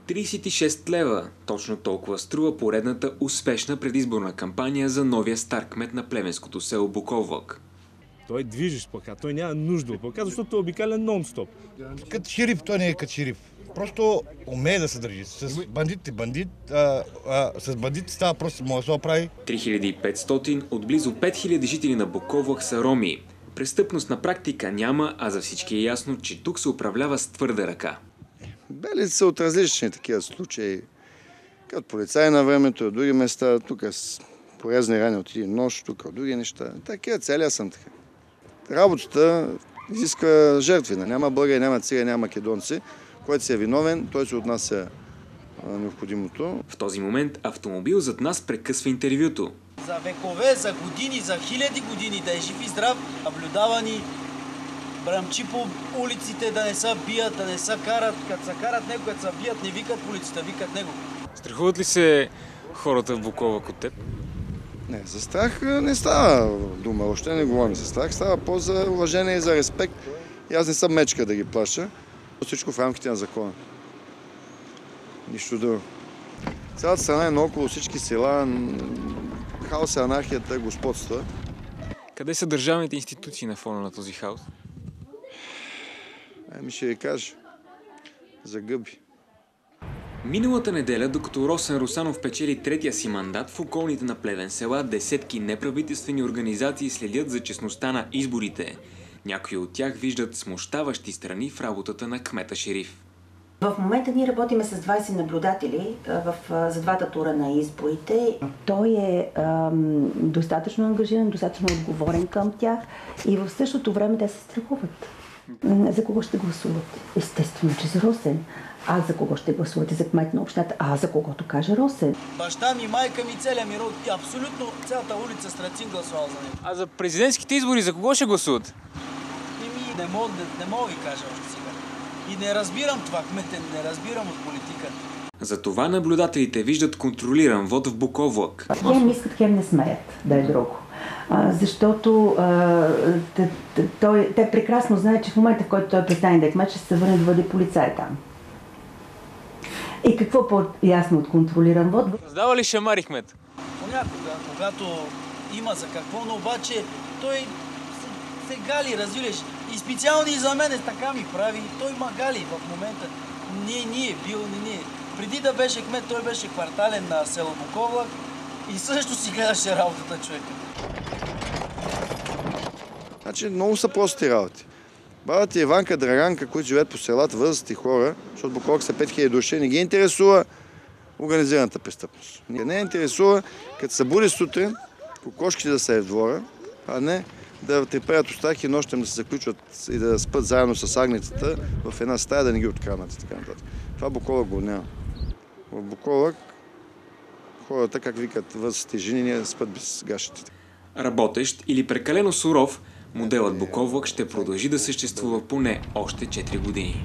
36 лева. Точно толкова струва поредната успешна предизборна кампания за новия стар кмет на плевенското село Буковлък. Той движи с плакат, той няма нужда от плакат, защото е обикаля нон-стоп. Като шериф, той не е като шериф. Просто умее да се държи. С бандитите става просто може да се оправи. 3500 от близо 5000 жители на Буковлък са роми. Престъпност на практика няма, а за всички е ясно, че тук се управлява с твърда ръка. Бели са от различни такива случаи. Като полицаи на времето, от други места, тук с порезни рани от един нож, тук от други неща. Такива цели, аз съм така. Работата изисква жертви. Няма българи, няма цигани, няма македонци. Който си е виновен, той се отнася необходимото. В този момент автомобил зад нас прекъсва интервюто. За векове, за години, за хиляди години да е жив и здрав, наблюдавани бръмчи по улиците, да не се бият, да не се карат. Като се карат него, като се бият, не викат полицията, викат него. Страхуват ли се хората в Буковлък от теб? Не, за страх не става дума, още не говорим за страх, става по-за уважение и за респект. И аз не съм мечка да ги плаша. Всичко в рамките на закона. Нищо друго. Цялата страна е наоколо всички села, хаос и анархията господства. Къде са държавните институции на фона на този хаос? Ами ще ви кажа. За гъби. Миналата неделя, докато Росен Русанов печели третия си мандат, в околните на Плевен села десетки неправителствени организации следят за честността на изборите. Някои от тях виждат смущаващи страни в работата на кмета шериф. В момента ние работиме с 20 наблюдатели за двата тура на изборите. Той е достатъчно ангажиран, достатъчно отговорен към тях и в същото време те се страхуват. За кого ще гласуват? Естествено, че за Росен. А за кого ще гласувате? За кмет на общината? А за когото каже Росен. Баща ми, майка ми, целия ми род, абсолютно цялата улица Страцин гласувала за него. А за президентските избори за кого ще гласуват? Не мога ви кажа още сега. И не разбирам това, кмете, не разбирам от политиката. Затова наблюдателите виждат контролиран вод в Буковлък. Хем искат, хем не смеят да е друго. Защото те прекрасно знаят, че в момента, в който той престане да е кмет, ще се върне да бъде полицай там. И какво по-ясно от контролиран вод? Раздава ли шамари кмет? Понякога, когато има за какво, но обаче той се гали, разбираш. И специално и за мен така ми прави. Той ма гали в момента. Не. Преди да беше кмет, той беше квартален на село Буковлък и също си гледаше работата човека. Значи много са прости работи. Баба ти Иванка, Драганка, които живеят по селата, възрастни хора, защото Буковлък са 5000 души, не ги интересува организираната престъпност. Не интересува, като се буди сутрин, кокошките да са в двора, а не да треперят остатъки и нощем да се заключват и да спят заедно с агнетата в една стая, да не ги откранат и така нататък. Това Буковлък го няма. В Буковлък хората, как викат възрастни жени, не спят без гащите. Работещ или прекалено суров, моделът Буковлък ще продължи да съществува поне още 4 години.